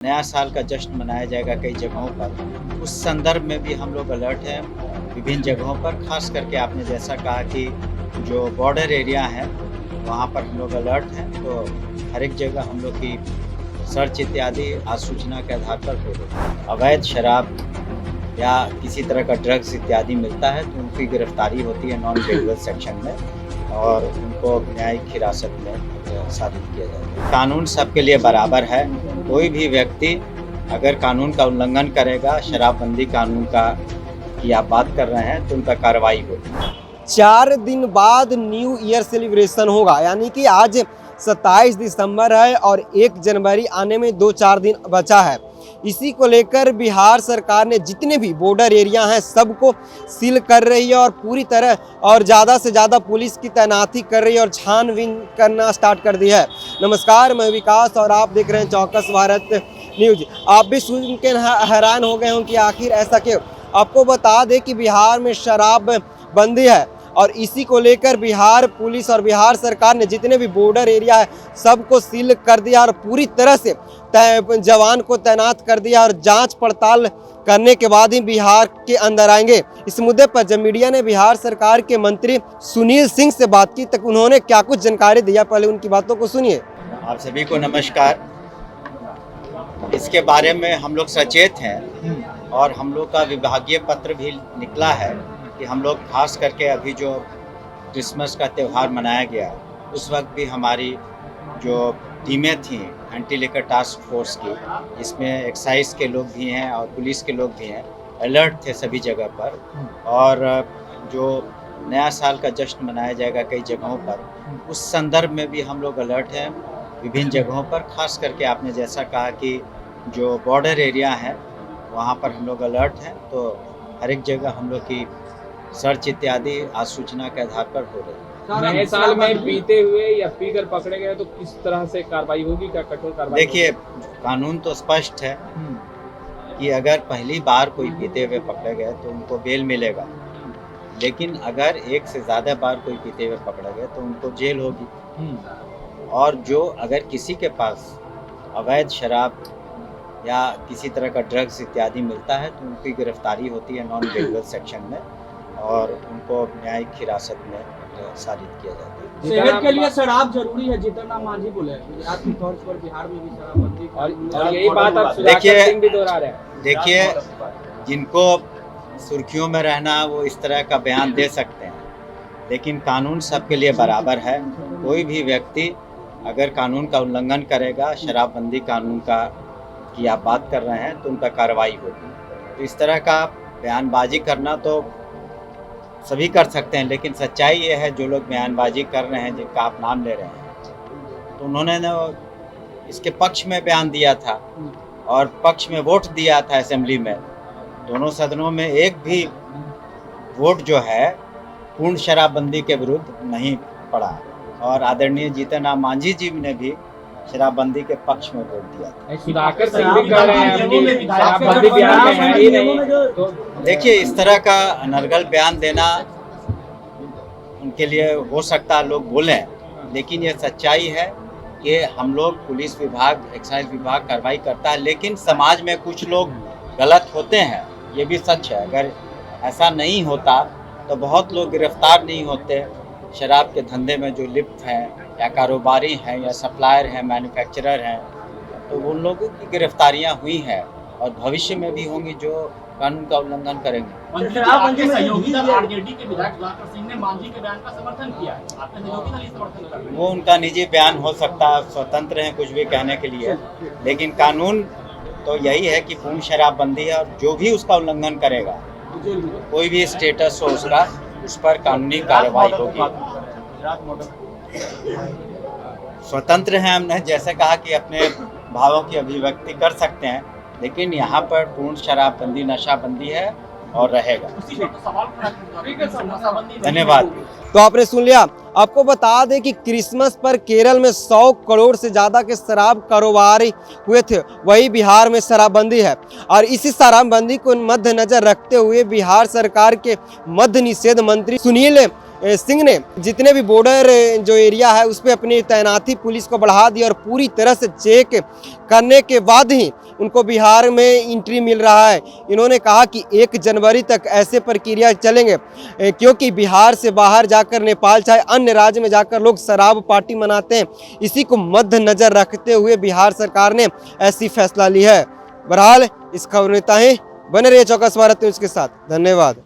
नया साल का जश्न मनाया जाएगा कई जगहों पर। उस संदर्भ में भी हम लोग अलर्ट हैं विभिन्न जगहों पर। ख़ास करके आपने जैसा कहा कि जो बॉर्डर एरिया है वहाँ पर हम लोग अलर्ट हैं, तो हर एक जगह हम लोग की सर्च इत्यादि आसूचना के आधार पर हो रही है। अवैध शराब या किसी तरह का ड्रग्स इत्यादि मिलता है तो उनकी गिरफ्तारी होती है नॉन बेलेबल सेक्शन में और उनको न्यायिक हिरासत में साबित किया जाता है। कानून सबके लिए बराबर है। कोई भी व्यक्ति अगर कानून का उल्लंघन करेगा, शराबबंदी कानून का की आप बात कर रहे हैं, तो उन पर कार्रवाई होगी। 4 दिन बाद न्यू ईयर सेलिब्रेशन होगा, यानी कि आज 27 दिसंबर है और 1 जनवरी आने में 2-4 दिन बचा है। इसी को लेकर बिहार सरकार ने जितने भी बॉर्डर एरिया हैं सबको सील कर रही है और पूरी तरह और ज़्यादा से ज़्यादा पुलिस की तैनाती कर रही है और छानबीन करना स्टार्ट कर दिया है। नमस्कार, मैं विकास और आप देख रहे हैं चौकस भारत न्यूज। आप भी सुन के हैरान हो गए हों कि आखिर ऐसा क्यों। आपको बता दें कि बिहार में शराब बंदी है और इसी को लेकर बिहार पुलिस और बिहार सरकार ने जितने भी बॉर्डर एरिया है सबको सील कर दिया और पूरी तरह से जवान को तैनात कर दिया और जांच पड़ताल करने के बाद ही बिहार के अंदर आएंगे। इस मुद्दे पर जब मीडिया ने बिहार सरकार के मंत्री सुनील सिंह से बात की तक उन्होंने क्या कुछ जानकारी दिया, पहले उनकी बातों को सुनिए। आप सभी को नमस्कार। इसके बारे में हम लोग सचेत हैं और हम लोग का विभागीय पत्र भी निकला है कि हम लोग खास करके अभी जो क्रिसमस का त्यौहार मनाया गया उस वक्त भी हमारी जो टीमें थीं एंटी लिकर टास्क फोर्स की, इसमें एक्साइज के लोग भी हैं और पुलिस के लोग भी हैं, अलर्ट थे सभी जगह पर। और जो नया साल का जश्न मनाया जाएगा कई जगहों पर, उस संदर्भ में भी हम लोग अलर्ट हैं विभिन्न जगहों पर। खास करके आपने जैसा कहा कि जो बॉर्डर एरिया है वहाँ पर हम लोग अलर्ट हैं, तो हर एक जगह हम लोग की सर्च इत्यादि आसूचना के आधार पर हो रही है। नए साल में पीते हुए या पीकर पकड़े गए तो किस तरह से कार्रवाई होगी, क्या कठोर कार्रवाई? देखिए, कानून तो स्पष्ट है कि अगर पहली बार कोई पीते हुए पकड़े गए तो उनको बेल मिलेगा, लेकिन अगर एक से ज़्यादा बार कोई पीते हुए पकड़े गए तो उनको जेल होगी। और जो अगर किसी के पास अवैध शराब या किसी तरह का ड्रग्स इत्यादि मिलता है तो उनकी गिरफ्तारी होती है नॉन बेलेबल सेक्शन में और उनको न्यायिक हिरासत में साबित किया जाता है। सेहत के लिए शराब जरूरी है, जितना मांझी बोले गुजरात के तौर पर बिहार में भी शराबबंदी और यही बात आप सुधाकर सिंह भी दोहरा रहे हैं। देखिए, जिनको सुर्खियों में रहना वो इस तरह का बयान दे सकते हैं, लेकिन कानून सबके लिए बराबर है। कोई भी व्यक्ति अगर कानून का उल्लंघन करेगा, शराबबंदी कानून का की आप बात कर रहे हैं, तो उन पर कार्रवाई होगी। तो इस तरह का बयानबाजी करना तो सभी कर सकते हैं, लेकिन सच्चाई ये है जो लोग बयानबाजी कर रहे हैं, जिनका आप नाम ले रहे हैं, तो उन्होंने इसके पक्ष में बयान दिया था और पक्ष में वोट दिया था असेंबली में। दोनों सदनों में एक भी वोट जो है पूर्ण शराबबंदी के विरुद्ध नहीं पड़ा और आदरणीय जीतन राम मांझी जी ने भी शराबबंदी के पक्ष में वोट दिया था। सुधाकर सिंह भी कह रहे हैं शराबबंदी बिहार में है ही नहीं। तो देखिए, इस तरह का अनर्गल बयान देना उनके लिए हो सकता है लोग बोलें, लेकिन ये सच्चाई है कि हम लोग पुलिस विभाग, एक्साइज विभाग कार्रवाई करता है, लेकिन समाज में कुछ लोग गलत होते हैं, ये भी सच है। अगर ऐसा नहीं होता तो बहुत लोग गिरफ्तार नहीं होते। शराब के धंधे में जो लिप्त हैं या कारोबारी हैं या सप्लायर हैं, मैन्युफैक्चरर हैं, तो उन लोगों की गिरफ्तारियां हुई हैं और भविष्य में भी होंगी जो कानून का उल्लंघन करेंगे। शराबबंदी सहयोगी दल आरजेडी के विधायक सुधाकर सिंह ने मांझी के बयान का समर्थन किया है, आपका सहयोगी दल समर्थन कर रहा है। वो उनका निजी बयान हो सकता है, स्वतंत्र हैं कुछ भी कहने के लिए, लेकिन कानून तो यही है कि पूर्ण शराबबंदी है और जो भी उसका उल्लंघन करेगा, कोई भी स्टेटस हो उसका, उस पर कानूनी कार्रवाई होगी। स्वतंत्र हैं, हमने जैसे कहा कि अपने भावों की अभिव्यक्ति कर सकते हैं, लेकिन यहाँ पर पूर्ण शराबबंदी, नशाबंदी है और रहेगा। धन्यवाद। तो आपने सुन लिया। आपको बता दें कि क्रिसमस पर केरल में 100 करोड़ से ज़्यादा के शराब कारोबारी हुए थे, वही बिहार में शराबबंदी है और इसी शराबबंदी को मद्देनजर रखते हुए बिहार सरकार के मद्य निषेध मंत्री सुनील सिंह ने जितने भी बॉर्डर जो एरिया है उस पर अपनी तैनाती पुलिस को बढ़ा दी और पूरी तरह से चेक करने के बाद ही उनको बिहार में एंट्री मिल रहा है। इन्होंने कहा कि 1 जनवरी तक ऐसे प्रक्रिया चलेंगे क्योंकि बिहार से बाहर जाकर नेपाल चाहे अन्य राज्य में जाकर लोग शराब पार्टी मनाते हैं। इसी को मद्देनजर रखते हुए बिहार सरकार ने ऐसी फैसला ली है। बहरहाल इस खबर में इतना ही। बने रहिए चौकस भारत न्यूज़ के साथ। धन्यवाद।